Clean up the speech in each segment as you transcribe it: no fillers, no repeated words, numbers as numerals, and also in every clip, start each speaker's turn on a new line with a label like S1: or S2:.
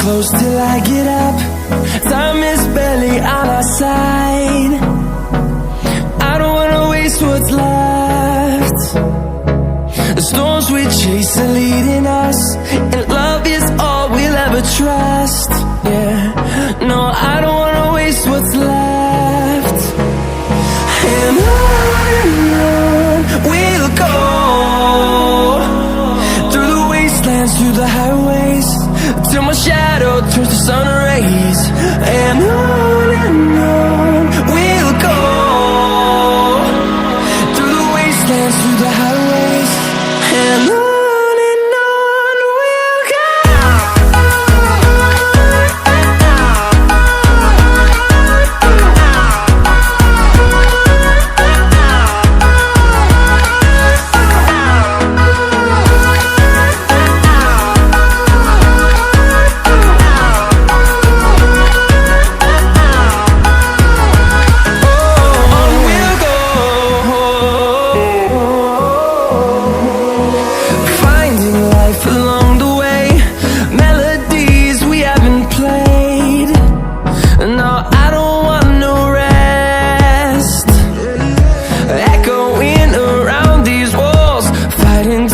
S1: close till I get up. Time is barely on our side. I don't wanna waste what's left. The storms we chase are leading us, and love is all we'll ever trust. Yeah, no, I don't wanna waste what's left. And on we'll go, through the wastelands, through the highways, till my shadow turns to sun rays. And on we'll go, through the wastelands, through the highways, and on we'll go.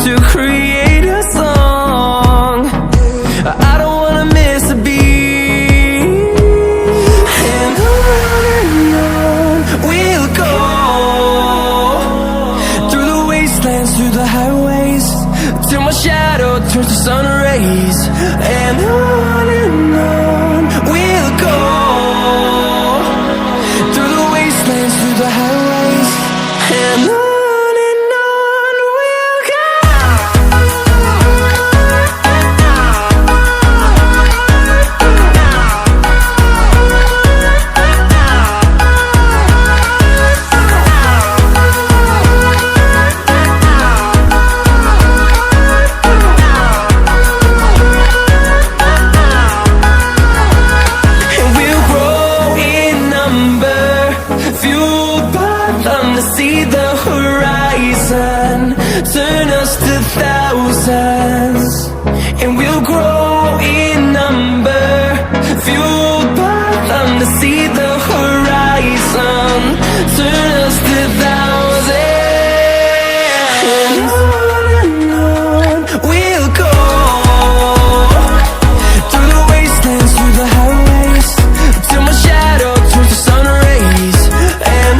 S1: To create a song, I don't wanna miss a beat. And on we'll go, through the wastelands, through the highways, till my shadow turns to sun rays. And on we'll go, through the wastelands, through the highways, and on. See the horizon turn us to thousands, and we'll grow in number, fueled by them. To see the horizon turn us to thousands, and on we'll go, through the wastelands, through the highways, till my shadow turns to sun rays. And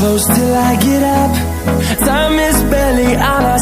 S1: close till I get up. Time is barely on our